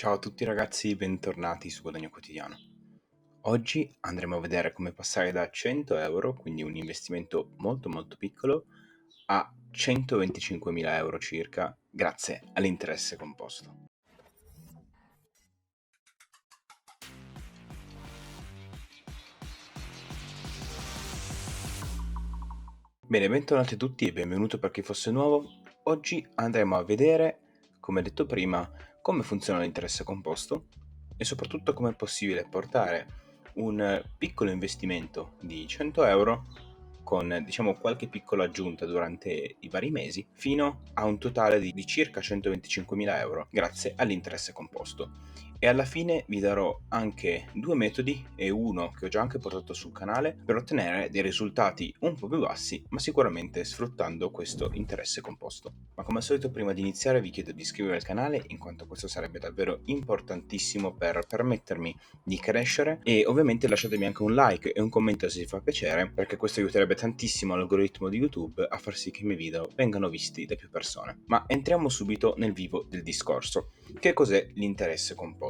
Ciao a tutti ragazzi, bentornati su Guadagno Quotidiano. Oggi andremo a vedere come passare da 100 euro, quindi un investimento molto piccolo, a 125.000 euro circa, grazie all'interesse composto. Bene, bentornati a tutti e benvenuto per chi fosse nuovo. Oggi andremo a vedere, come detto prima, come funziona l'interesse composto e soprattutto come è possibile portare un piccolo investimento di 100 euro con diciamo qualche piccola aggiunta durante i vari mesi fino a un totale di circa 125.000 euro grazie all'interesse composto. E alla fine vi darò anche due metodi e uno che ho già anche portato sul canale per ottenere dei risultati un po' più bassi, ma sicuramente sfruttando questo interesse composto. Ma come al solito prima di iniziare vi chiedo di iscrivervi al canale, in quanto questo sarebbe davvero importantissimo per permettermi di crescere, e ovviamente lasciatemi anche un like e un commento se vi fa piacere, perché questo aiuterebbe tantissimo l'algoritmo di YouTube a far sì che i miei video vengano visti da più persone. Ma entriamo subito nel vivo del discorso. Che cos'è l'interesse composto?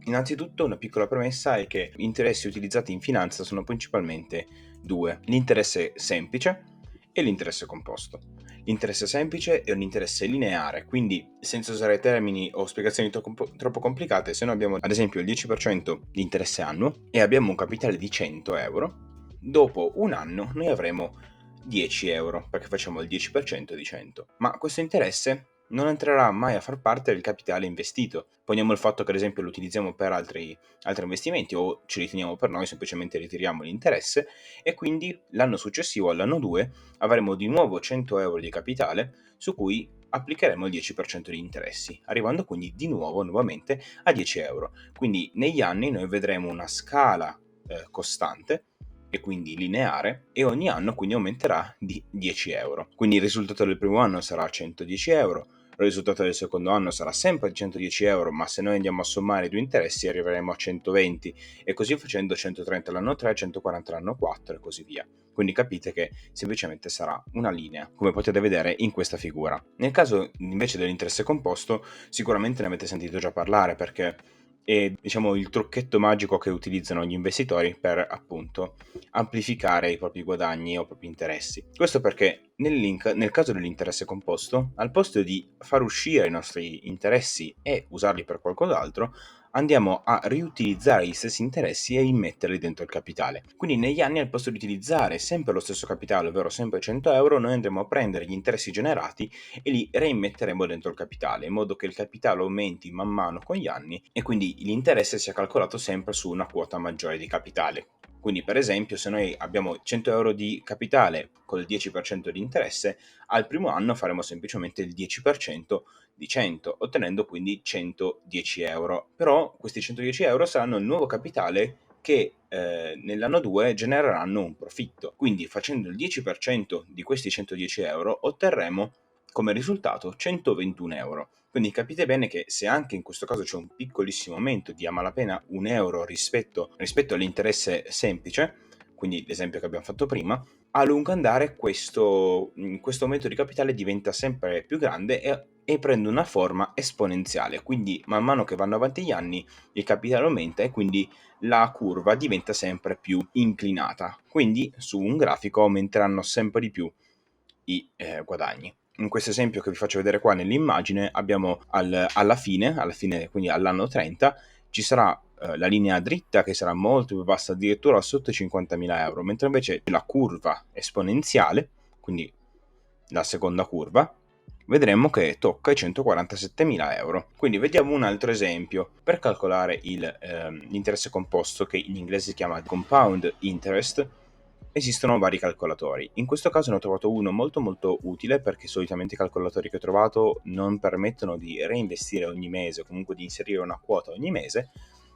Innanzitutto una piccola premessa è che gli interessi utilizzati in finanza sono principalmente due: l'interesse semplice e l'interesse composto. L'interesse semplice è un interesse lineare, quindi senza usare termini o spiegazioni troppo complicate, se noi abbiamo ad esempio il 10% di interesse annuo e abbiamo un capitale di 100 euro, dopo un anno noi avremo 10 euro perché facciamo il 10% di 100. Ma questo interesse non entrerà mai a far parte del capitale investito. Poniamo il fatto che ad esempio lo utilizziamo per altri investimenti o ce li teniamo per noi, semplicemente ritiriamo l'interesse e quindi l'anno successivo, all'anno 2, avremo di nuovo 100 euro di capitale su cui applicheremo il 10% di interessi, arrivando quindi di nuovo nuovamente a 10 euro. Quindi negli anni noi vedremo una scala costante e quindi lineare, e ogni anno quindi aumenterà di 10 euro. Quindi il risultato del primo anno sarà 110 euro, il risultato del secondo anno sarà sempre 110 euro, ma se noi andiamo a sommare i due interessi arriveremo a 120 e così facendo 130 l'anno 3, 140 l'anno 4 e così via. Quindi capite che semplicemente sarà una linea, come potete vedere in questa figura. Nel caso invece dell'interesse composto, sicuramente ne avete sentito già parlare, perché è diciamo il trucchetto magico che utilizzano gli investitori per appunto amplificare i propri guadagni o i propri interessi. Questo perché nel caso dell'interesse composto, al posto di far uscire i nostri interessi e usarli per qualcos'altro, andiamo a riutilizzare gli stessi interessi e immetterli dentro il capitale. Quindi negli anni, al posto di utilizzare sempre lo stesso capitale, ovvero sempre 100 euro, noi andremo a prendere gli interessi generati e li reimetteremo dentro il capitale, in modo che il capitale aumenti man mano con gli anni e quindi l'interesse sia calcolato sempre su una quota maggiore di capitale. Quindi per esempio, se noi abbiamo 100 euro di capitale col 10% di interesse, al primo anno faremo semplicemente il 10% di 100, ottenendo quindi 110 euro. Però questi 110 euro saranno il nuovo capitale che nell'anno 2 genereranno un profitto. Quindi facendo il 10% di questi 110 euro otterremo come risultato 121 euro. Quindi capite bene che se anche in questo caso c'è un piccolissimo aumento di a malapena un euro rispetto all'interesse semplice, quindi l'esempio che abbiamo fatto prima, a lungo andare questo aumento di capitale diventa sempre più grande e prende una forma esponenziale. Quindi man mano che vanno avanti gli anni il capitale aumenta e quindi la curva diventa sempre più inclinata. Quindi su un grafico aumenteranno sempre di più i guadagni. In questo esempio che vi faccio vedere qua nell'immagine abbiamo alla fine, quindi all'anno 30, ci sarà la linea dritta che sarà molto più bassa, addirittura sotto i 50.000 euro, mentre invece la curva esponenziale, quindi la seconda curva, vedremo che tocca i 147.000 euro. Quindi vediamo un altro esempio. Per calcolare l'interesse composto, che in inglese si chiama compound interest, esistono vari calcolatori. In questo caso ne ho trovato uno molto utile, perché solitamente i calcolatori che ho trovato non permettono di reinvestire ogni mese o comunque di inserire una quota ogni mese.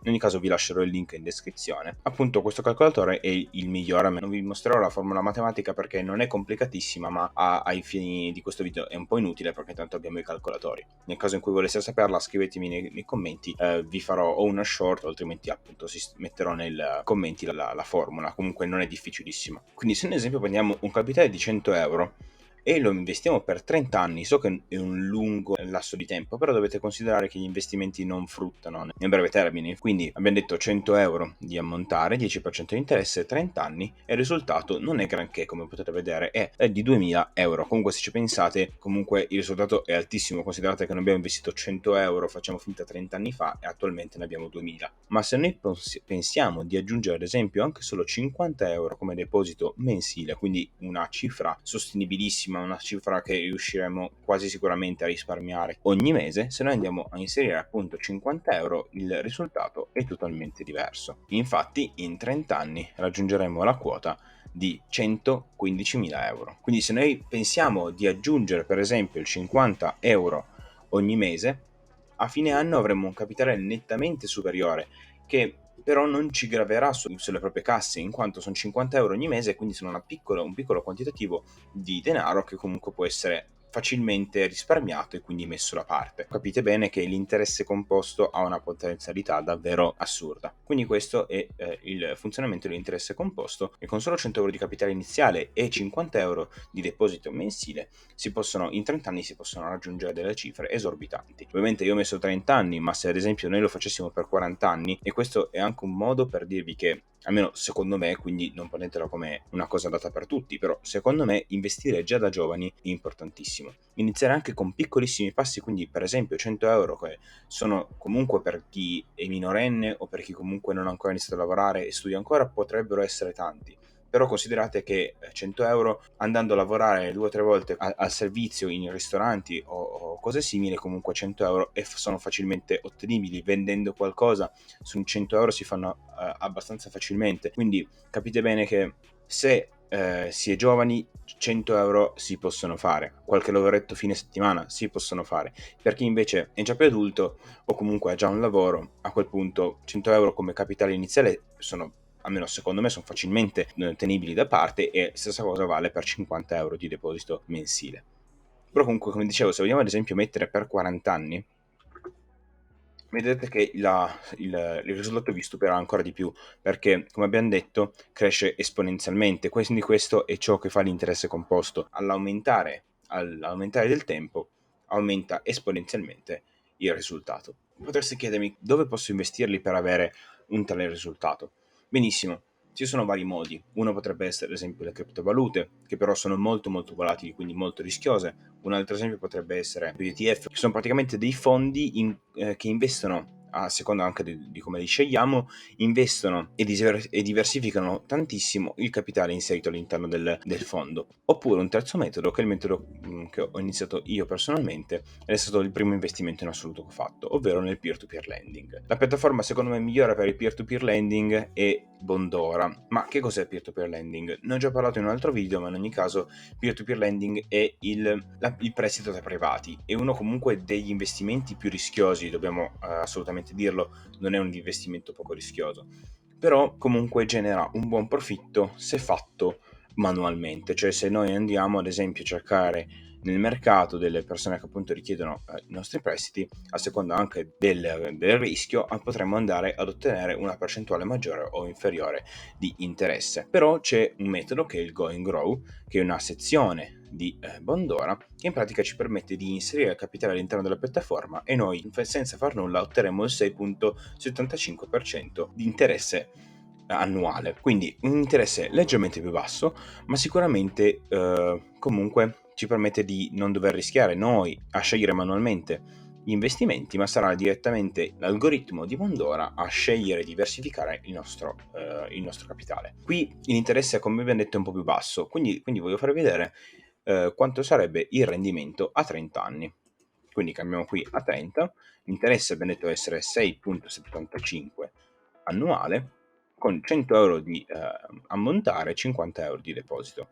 In ogni caso vi lascerò il link in descrizione. Appunto, questo calcolatore è il migliore. Non vi mostrerò la formula matematica perché non è complicatissima, ma ai fini di questo video è un po' inutile perché tanto abbiamo i calcolatori. Nel caso in cui voleste saperla, scrivetemi nei commenti, vi farò o una short, o altrimenti appunto metterò nei commenti la formula. Comunque non è difficilissima. Quindi se ad esempio prendiamo un capitale di 100 euro, e lo investiamo per 30 anni, so che è un lungo lasso di tempo, però dovete considerare che gli investimenti non fruttano nel breve termine, quindi abbiamo detto 100 euro di ammontare, 10% di interesse, 30 anni, e il risultato non è granché, come potete vedere, è di 2000 euro. Comunque se ci pensate, comunque il risultato è altissimo, considerate che noi abbiamo investito 100 euro, facciamo finta 30 anni fa, e attualmente ne abbiamo 2000. Ma se noi pensiamo di aggiungere ad esempio anche solo 50 euro come deposito mensile, quindi una cifra sostenibilissima, una cifra che riusciremo quasi sicuramente a risparmiare ogni mese, se noi andiamo a inserire appunto 50 euro, il risultato è totalmente diverso. Infatti in 30 anni raggiungeremo la quota di 115.000 euro. Quindi se noi pensiamo di aggiungere per esempio il 50 euro ogni mese, a fine anno avremo un capitale nettamente superiore, che però non ci graverà sulle proprie casse, in quanto sono 50 euro ogni mese, quindi sono un piccolo quantitativo di denaro che comunque può essere facilmente risparmiato e quindi messo da parte. Capite bene che l'interesse composto ha una potenzialità davvero assurda. Quindi questo è il funzionamento dell'interesse composto, e con solo 100 euro di capitale iniziale e 50 euro di deposito mensile in 30 anni si possono raggiungere delle cifre esorbitanti. Ovviamente io ho messo 30 anni, ma se ad esempio noi lo facessimo per 40 anni, e questo è anche un modo per dirvi che, almeno secondo me, quindi non prendetelo come una cosa data per tutti, però secondo me investire già da giovani è importantissimo. Iniziare anche con piccolissimi passi, quindi per esempio 100 euro, che sono comunque per chi è minorenne o per chi comunque non ha ancora iniziato a lavorare e studia ancora, potrebbero essere tanti. Però considerate che 100 euro, andando a lavorare 2 o 3 volte al servizio in ristoranti o cose simili, comunque 100 euro sono facilmente ottenibili. Vendendo qualcosa su 100 euro si fanno abbastanza facilmente. Quindi capite bene che se si è giovani, 100 euro si possono fare. Qualche lavoretto fine settimana si possono fare. Per chi invece è già più adulto o comunque ha già un lavoro, a quel punto 100 euro come capitale iniziale sono, almeno secondo me, sono facilmente tenibili da parte, e stessa cosa vale per 50 euro di deposito mensile. Però comunque, come dicevo, se vogliamo ad esempio mettere per 40 anni, vedete che il risultato vi stupirà ancora di più, perché come abbiamo detto cresce esponenzialmente, quindi questo è ciò che fa l'interesse composto. All'aumentare del tempo aumenta esponenzialmente il risultato. Potreste chiedermi dove posso investirli per avere un tale risultato. Benissimo, ci sono vari modi. Uno potrebbe essere ad esempio le criptovalute, che però sono molto molto volatili, quindi molto rischiose. Un altro esempio potrebbe essere gli ETF, che sono praticamente dei fondi che investono, a seconda anche di come li scegliamo, investono e diversificano tantissimo il capitale inserito all'interno del fondo. Oppure un terzo metodo, che è il metodo che ho iniziato io personalmente, ed è stato il primo investimento in assoluto che ho fatto, ovvero nel peer-to-peer lending. La piattaforma secondo me migliore per il peer-to-peer lending è Bondora. Ma che cos'è peer-to-peer lending? Ne ho già parlato in un altro video, ma in ogni caso peer-to-peer lending è il prestito da privati, è uno comunque degli investimenti più rischiosi, dobbiamo assolutamente dirlo, non è un investimento poco rischioso, però comunque genera un buon profitto se fatto manualmente, cioè se noi andiamo ad esempio a cercare nel mercato delle persone che appunto richiedono i nostri prestiti, a seconda anche del rischio, potremmo andare ad ottenere una percentuale maggiore o inferiore di interesse. Però c'è un metodo che è il Go and Grow, che è una sezione di Bondora, che in pratica ci permette di inserire il capitale all'interno della piattaforma, e noi senza far nulla otterremo il 6,75% di interesse annuale, quindi un interesse leggermente più basso, ma sicuramente comunque ci permette di non dover rischiare noi a scegliere manualmente gli investimenti, ma sarà direttamente l'algoritmo di Bondora a scegliere e diversificare il nostro capitale. Qui l'interesse, come abbiamo detto, è un po' più basso, quindi voglio farvi vedere quanto sarebbe il rendimento a 30 anni. Quindi cambiamo qui a 30, l'interesse abbiamo detto essere 6,75 annuale, con 100 euro di ammontare, 50 euro di deposito.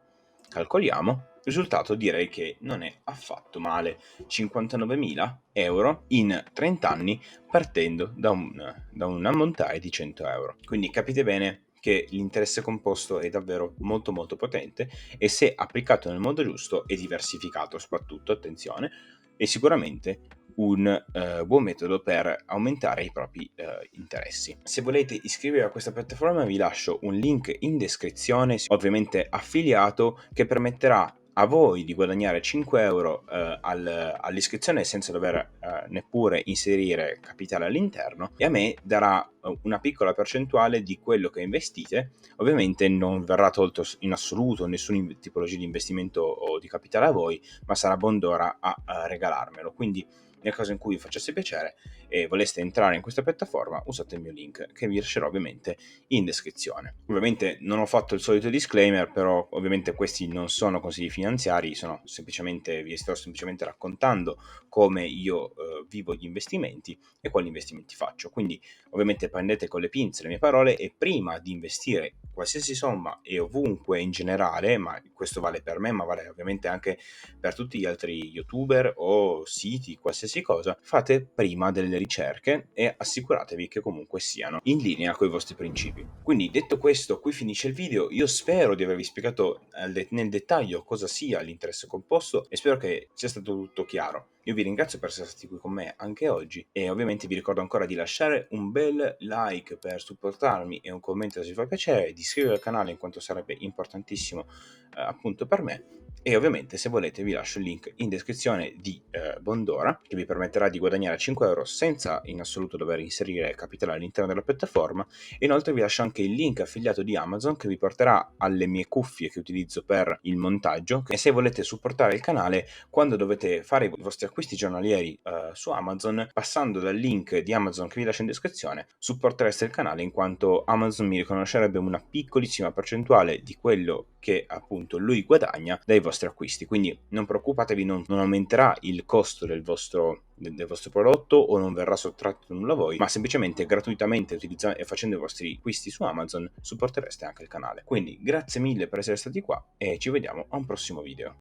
Calcoliamo, il risultato direi che non è affatto male, 59.000 euro in 30 anni, partendo da un ammontare di 100 euro. Quindi capite bene che l'interesse composto è davvero molto molto potente, e se applicato nel modo giusto e diversificato soprattutto, attenzione, è sicuramente un buon metodo per aumentare i propri interessi. Se volete iscrivervi a questa piattaforma vi lascio un link in descrizione, ovviamente affiliato, che permetterà a voi di guadagnare 5 euro all'iscrizione senza dover neppure inserire capitale all'interno, e a me darà una piccola percentuale di quello che investite. Ovviamente non verrà tolto in assoluto nessuna tipologia di investimento o di capitale a voi, ma sarà Bondora a regalarmelo. Quindi nel caso in cui vi facesse piacere e voleste entrare in questa piattaforma, usate il mio link che vi lascerò ovviamente in descrizione. Ovviamente non ho fatto il solito disclaimer, però ovviamente questi non sono consigli finanziari, vi sto semplicemente raccontando come io vivo gli investimenti e quali investimenti faccio. Quindi ovviamente prendete con le pinze le mie parole, e prima di investire qualsiasi somma e ovunque in generale, ma questo vale per me, ma vale ovviamente anche per tutti gli altri youtuber o siti, qualsiasi cosa, fate prima delle ricerche e assicuratevi che comunque siano in linea con i vostri principi. Quindi detto questo, qui finisce il video. Io spero di avervi spiegato nel dettaglio cosa sia l'interesse composto e spero che sia stato tutto chiaro. Io vi ringrazio per essere stati qui con me anche oggi, e ovviamente vi ricordo ancora di lasciare un bel like per supportarmi e un commento se vi fa piacere, di iscrivervi al canale in quanto sarebbe importantissimo appunto per me. E ovviamente, se volete, vi lascio il link in descrizione di Bondora, che vi permetterà di guadagnare 5 euro senza in assoluto dover inserire capitale all'interno della piattaforma. E inoltre vi lascio anche il link affiliato di Amazon, che vi porterà alle mie cuffie che utilizzo per il montaggio. E se volete supportare il canale, quando dovete fare i vostri acquisti giornalieri su Amazon, passando dal link di Amazon che vi lascio in descrizione, supportereste il canale, in quanto Amazon mi riconoscerebbe una piccolissima percentuale di quello che appunto lui guadagna dai vostri acquisti. Quindi non preoccupatevi, non aumenterà il costo del vostro prodotto o non verrà sottratto nulla a voi, ma semplicemente gratuitamente utilizzando e facendo i vostri acquisti su Amazon supportereste anche il canale. Quindi grazie mille per essere stati qua e ci vediamo a un prossimo video.